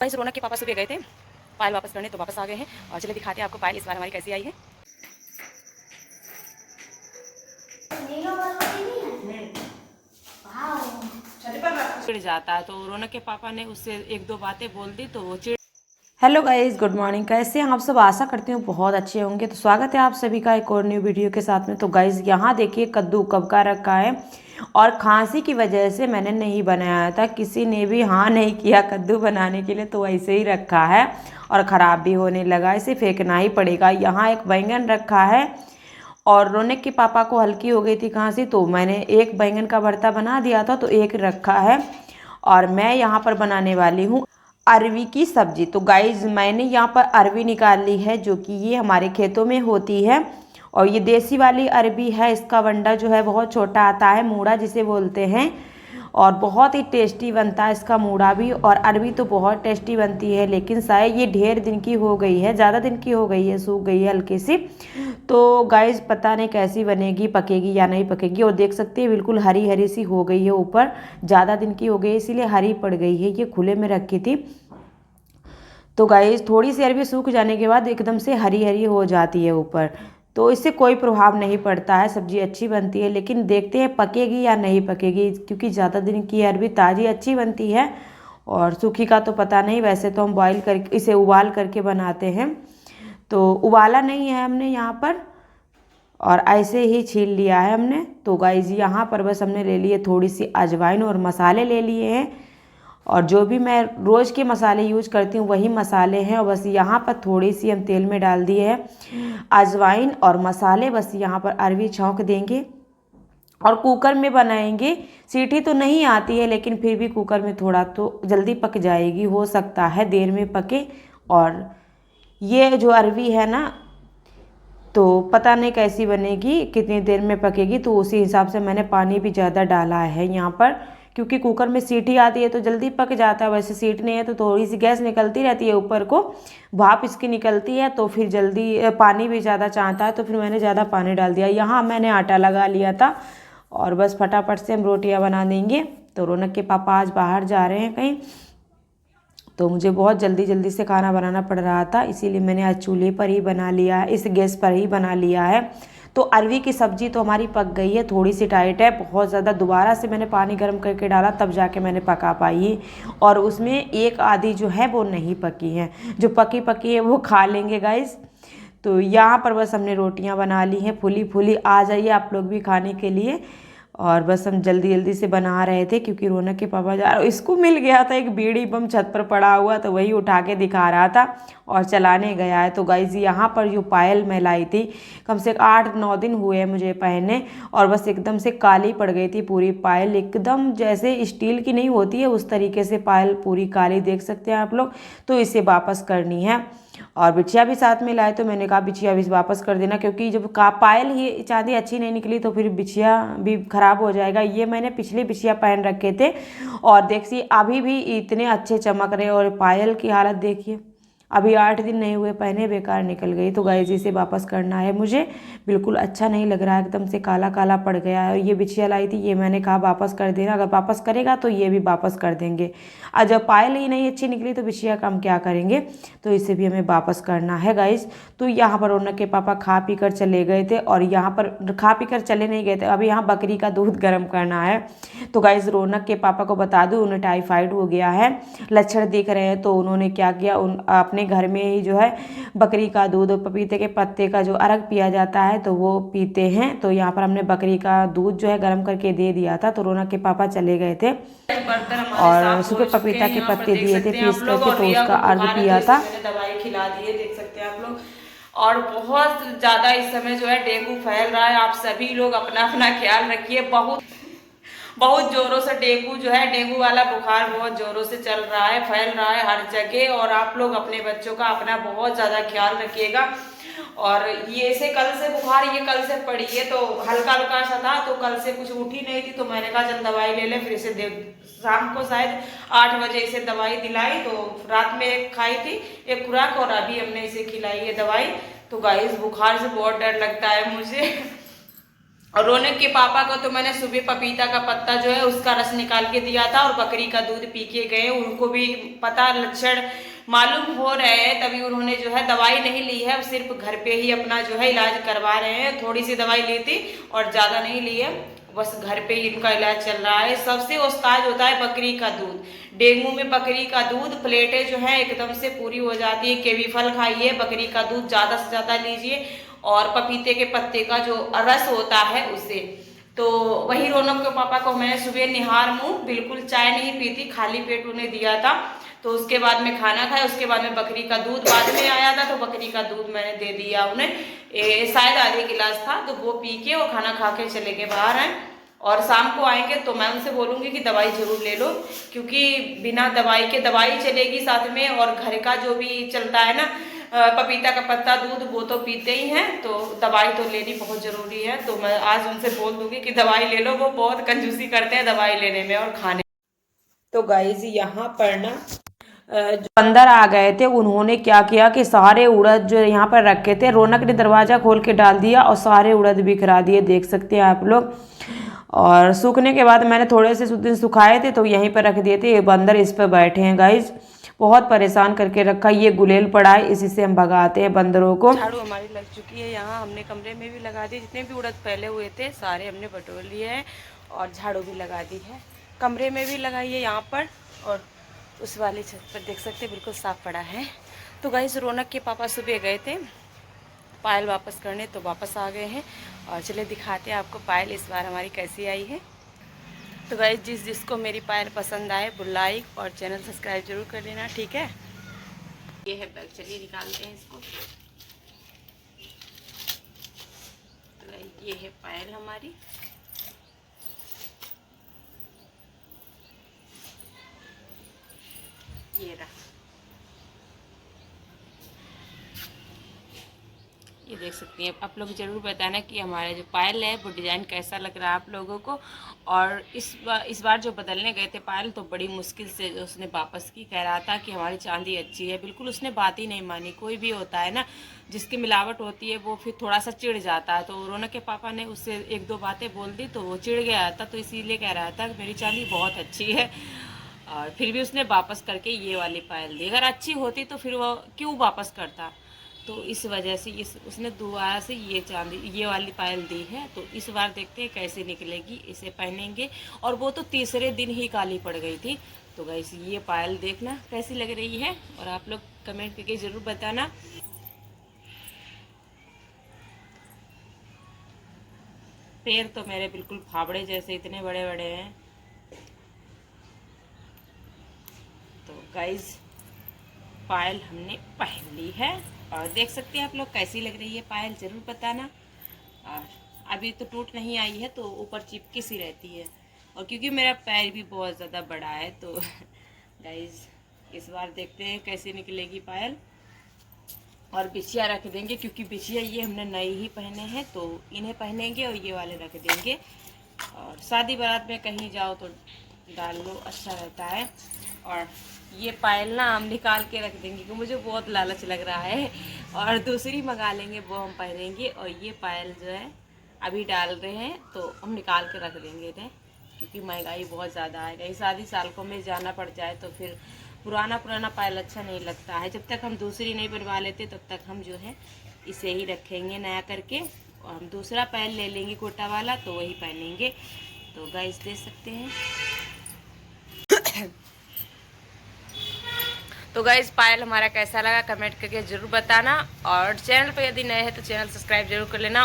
Guys रौनक के पापा सुबह गए थे पायल वापस करने, तो वापस आ गए हैं। और चलिए दिखाते हैं आपको पायल इस बार हमारी कैसी आई है। चिढ़ जाता है तो रौनक के पापा ने उससे एक दो बातें बोल दी तो वो चिढ़। Hello guys, good morning. कैसे हैं आप सब? आशा करती हूँ बहुत अच्छे होंगे। तो स्वागत है आप सभी का एक और न्यू वीडियो के साथ में। तो गाइस यहाँ देखिए कद्दू कब का रखा है और खांसी की वजह से मैंने नहीं बनाया था। किसी ने भी हाँ नहीं किया कद्दू बनाने के लिए, तो ऐसे ही रखा है और ख़राब भी होने लगा। इसे फेंकना ही पड़ेगा। यहाँ एक बैंगन रखा है और रौनक के पापा को हल्की हो गई थी खांसी, तो मैंने एक बैंगन का भरता बना दिया था, तो एक रखा है। और मैं यहाँ पर बनाने वाली हूँ अरवी की सब्जी। तो गाइज मैंने यहाँ पर अरवी निकाल ली है, जो कि ये हमारे खेतों में होती है। और ये देसी वाली अरवी है। इसका वंडा जो है बहुत छोटा आता है, मूड़ा जिसे बोलते हैं, और बहुत ही टेस्टी बनता है इसका मूड़ा भी। और अरवी तो बहुत टेस्टी बनती है, लेकिन शायद ये ढेर दिन की हो गई है, ज़्यादा दिन की हो गई है, सूख गई है हल्की सी। तो गाइज पता नहीं कैसी बनेगी, पकेगी या नहीं पकेगी। और देख सकते हैं बिल्कुल हरी हरी सी हो गई है, ऊपर ज़्यादा दिन की हो गई है इसीलिए हरी पड़ गई है। ये खुले में रखी थी। तो गाइस थोड़ी सी अरवी सूख जाने के बाद एकदम से हरी हरी हो जाती है ऊपर, तो इससे कोई प्रभाव नहीं पड़ता है, सब्जी अच्छी बनती है। लेकिन देखते हैं पकेगी या नहीं पकेगी, क्योंकि ज़्यादा दिन की अरवी ताज़ी अच्छी बनती है और सूखी का तो पता नहीं। वैसे तो हम बॉईल करके इसे उबाल करके बनाते हैं, तो उबाला नहीं है हमने यहाँ पर, और ऐसे ही छील लिया है हमने। तो गाइस यहाँ पर बस हमने ले लिए थोड़ी सी अजवाइन और मसाले ले लिए हैं। और जो भी मैं रोज़ के मसाले यूज करती हूँ वही मसाले हैं। और बस यहाँ पर थोड़ी सी हम तेल में डाल दिए हैं अजवाइन और मसाले। बस यहाँ पर अरवी छौंक देंगे और कुकर में बनाएंगे। सीटी तो नहीं आती है, लेकिन फिर भी कुकर में थोड़ा तो जल्दी पक जाएगी, हो सकता है देर में पके। और ये जो अरवी है ना, तो पता नहीं कैसी बनेगी, कितनी देर में पकेगी। तो उसी हिसाब से मैंने पानी भी ज़्यादा डाला है यहाँ पर, क्योंकि कुकर में सीटी आती है तो जल्दी पक जाता है। वैसे सीटी नहीं है तो थोड़ी सी गैस निकलती रहती है, ऊपर को भाप इसकी निकलती है, तो फिर जल्दी पानी भी ज़्यादा चाहता है, तो फिर मैंने ज़्यादा पानी डाल दिया। यहाँ मैंने आटा लगा लिया था और बस फटाफट से हम रोटियाँ बना देंगे। तो रौनक के पापा आज बाहर जा रहे हैं कहीं, तो मुझे बहुत जल्दी जल्दी से खाना बनाना पड़ रहा था, इसीलिए मैंने आज चूल्हे पर ही बना लिया है, इस गैस पर ही बना लिया है। तो अरवी की सब्ज़ी तो हमारी पक गई है, थोड़ी सी टाइट है बहुत ज़्यादा। दोबारा से मैंने पानी गर्म करके डाला, तब जाके मैंने पका पाई। और उसमें एक आधी जो है वो नहीं पकी है, जो पकी पकी है वो खा लेंगे गाइस। तो यहाँ पर बस हमने रोटियाँ बना ली हैं फूली फूली। आ जाइए आप लोग भी खाने के लिए। और बस हम जल्दी जल्दी से बना रहे थे, क्योंकि रौनक के पापा जा रहे, इसको मिल गया था एक बीड़ी बम छत पर पड़ा हुआ, तो वही उठा के दिखा रहा था और चलाने गया है। तो गाइस यहाँ पर जो पायल मैं लाई थी, कम से 8-9 दिन हुए हैं मुझे पहने, और बस एकदम से काली पड़ गई थी पूरी पायल, एकदम जैसे स्टील की नहीं होती है उस तरीके से पायल पूरी काली, देख सकते हैं आप लोग। तो इसे वापस करनी है। और बिछिया भी साथ में लाए, तो मैंने कहा बिछिया भी वापस कर देना, क्योंकि जब पायल ही चांदी अच्छी नहीं निकली तो फिर बिछिया भी खराब हो जाएगा। ये मैंने पिछले बिछिया पहन रखे थे और देखिए अभी भी इतने अच्छे चमक रहे, और पायल की हालत देखिए, अभी 8 दिन नहीं हुए पहने बेकार निकल गई। तो गाइस इसे वापस करना है मुझे, बिल्कुल अच्छा नहीं लग रहा है, एकदम से काला काला पड़ गया है। और ये बिछिया लाई थी, ये मैंने कहा वापस कर देना, अगर वापस करेगा तो ये भी वापस कर देंगे। और जब पायल ही नहीं अच्छी निकली तो बिछिया का हम क्या करेंगे, तो इसे भी हमें वापस करना है गाइस। तो यहाँ पर रौनक के पापा खा पी कर चले गए थे, और यहाँ पर खा पी कर चले नहीं गए थे, अभी यहाँ बकरी का दूध गर्म करना है। तो गाइस रौनक के पापा को बता दूँ, उन्हें टाइफाइड हो गया है, लक्षण दिख रहे हैं। तो उन्होंने क्या किया, अपने घर में ही जो है बकरी का दूध और पपीते के पत्ते का जो अर्क पिया जाता है, तो वो पीते हैं। तो यहाँ पर हमने बकरी का दूध जो है गर्म करके दे दिया था। तो रौनक के पापा चले गए थे और सुबह पपीता के पत्ते दिए थे पीस करके, तो उसका अर्क पिया था। दवाई खिला दी है, देख सकते हैं आप लोग। और बहुत ज्यादा इस समय जो है डेंगू फैल रहा है, आप सभी लोग अपना अपना ख्याल रखिए। बहुत जोरों से डेंगू जो है, डेंगू वाला बुखार बहुत जोरों से चल रहा है, फैल रहा है हर जगह। और आप लोग अपने बच्चों का अपना बहुत ज़्यादा ख्याल रखिएगा। और ये से कल से बुखार ये कल से पड़ी है, तो हल्का हल्का सा था, तो कल से कुछ उठी नहीं थी, तो मैंने कहा चल दवाई ले ले। फिर इसे शाम को शायद 8 बजे इसे दवाई दिलाई, तो रात में एक खाई थी एक खुराक, और अभी हमने इसे खिलाई है दवाई। तो गाइस बुखार से बहुत डर लगता है मुझे। और रौनक के पापा को तो मैंने सुबह पपीता का पत्ता जो है उसका रस निकाल के दिया था और बकरी का दूध पी के गए। उनको भी पता लक्षण मालूम हो रहे हैं, तभी उन्होंने जो है दवाई नहीं ली है, सिर्फ घर पे ही अपना जो है इलाज करवा रहे हैं। थोड़ी सी दवाई ली थी और ज़्यादा नहीं ली है, बस घर पे ही इनका इलाज चल रहा है। सबसे उस्ताद होता है बकरी का दूध। डेंगू में बकरी का दूध, प्लेटें जो है एकदम से पूरी हो जाती है। केवी फल खाइए, बकरी का दूध ज़्यादा से ज़्यादा लीजिए और पपीते के पत्ते का जो रस होता है उससे। तो वही रौनक के पापा को मैंने सुबह निहार मुंह, बिल्कुल चाय नहीं पी थी, खाली पेट उन्हें दिया था। तो उसके बाद में खाना खाया, उसके बाद में बकरी का दूध बाद में आया था, तो बकरी का दूध मैंने दे दिया उन्हें। शायद आधे गिलास था, तो वो पी के और खाना खा के चले गए बाहर हैं। और शाम को आएंगे तो मैं उनसे बोलूँगी कि दवाई जरूर ले लो, क्योंकि बिना दवाई के दवाई चलेगी साथ में, और घर का जो भी चलता है ना, पपीता का पत्ता दूध वो तो पीते ही हैं, तो दवाई तो लेनी बहुत ज़रूरी है। तो मैं आज उनसे बोल दूँगी कि दवाई ले लो, वो बहुत कंजूसी करते हैं दवाई लेने में और खाने। तो गाइस यहाँ पर ना जो अंदर आ गए थे उन्होंने क्या किया कि सारे उड़द जो यहाँ पर रखे थे, रौनक ने दरवाज़ा खोल के डाल दिया और सारे उड़द बिखरा दिए, देख सकते हैं आप लोग। और सूखने के बाद मैंने थोड़े से दिन सुखाए थे तो यहीं पर रख दिए थे। ये बंदर इस पर बैठे हैं गाइज, बहुत परेशान करके रखा। ये गुलेल पड़ा है, इसी से हम भगाते हैं बंदरों को। झाड़ू हमारी लग चुकी है, यहाँ हमने कमरे में भी लगा दी, जितने भी उड़द फैले हुए थे सारे हमने बटोर लिए हैं और झाड़ू भी लगा दी है। कमरे में भी लगाई है यहाँ पर, और उस वाली छत पर देख सकते हैं बिल्कुल साफ पड़ा है। तो गाइस रौनक के पापा सुबह गए थे पायल वापस करने, तो वापस आ गए हैं। और चले दिखाते हैं आपको पायल इस बार हमारी कैसी आई है। तो गाइस जिसको मेरी पायल पसंद आए वो लाइक और चैनल सब्सक्राइब जरूर कर लेना, ठीक है। ये है बैग, चलिए निकालते हैं इसको। तो ये है पायल हमारी। ये रहा, ये देख सकती हैं आप लोग। ज़रूर बताना कि हमारा जो पायल है वो डिज़ाइन कैसा लग रहा है आप लोगों को। और इस बार जो बदलने गए थे पायल, तो बड़ी मुश्किल से उसने वापस की, कह रहा था कि हमारी चांदी अच्छी है। बिल्कुल उसने बात ही नहीं मानी। कोई भी होता है ना जिसकी मिलावट होती है वो फिर थोड़ा सा चिढ़ जाता है। तो रौनक के पापा ने उससे एक दो बातें बोल दी तो वो चिढ़ गया था, तो इसीलिए कह रहा था कि मेरी चांदी बहुत अच्छी है। और फिर भी उसने वापस करके ये वाली पायल दी। अगर अच्छी होती तो फिर वो क्यों वापस करता। तो इस वजह से उसने दोबारा से ये वाली पायल दी है। तो इस बार देखते हैं कैसे निकलेगी, इसे पहनेंगे। और वो तो तीसरे दिन ही काली पड़ गई थी। तो गाइस ये पायल देखना कैसी लग रही है और आप लोग कमेंट करके ज़रूर बताना। पैर तो मेरे बिल्कुल फावड़े जैसे इतने बड़े बड़े हैं। तो गाइस पायल हमने पहन ली है और देख सकते हैं आप लोग कैसी लग रही है पायल, ज़रूर बताना। और अभी तो टूट नहीं आई है तो ऊपर चिपकी सी रहती है। और क्योंकि मेरा पैर भी बहुत ज़्यादा बड़ा है तो गाइस इस बार देखते हैं कैसे निकलेगी पायल। और बिछिया रख देंगे, क्योंकि बिछिया ये हमने नई ही पहने हैं, तो इन्हें पहनेंगे और ये वाले रख देंगे। और शादी बारात में कहीं जाओ तो डाल लो, अच्छा रहता है। और ये पायल ना हम निकाल के रख देंगे क्योंकि मुझे बहुत लालच लग रहा है, और दूसरी मंगा लेंगे वो हम पहनेंगे। और ये पायल जो है अभी डाल रहे हैं तो हम निकाल के रख देंगे इन्हें, क्योंकि महंगाई बहुत ज़्यादा है। कहीं शादी सालकों में जाना पड़ जाए तो फिर पुराना पायल अच्छा नहीं लगता है। जब तक हम दूसरी नहीं बनवा लेते तब तक हम जो है इसे ही रखेंगे नया करके, और हम दूसरा पायल ले लेंगे कोटा वाला तो वही पहनेंगे। तो गाइस देख सकते हैं। तो गाइस पायल हमारा कैसा लगा कमेंट करके ज़रूर बताना, और चैनल पर यदि नए हैं तो चैनल सब्सक्राइब जरूर कर लेना।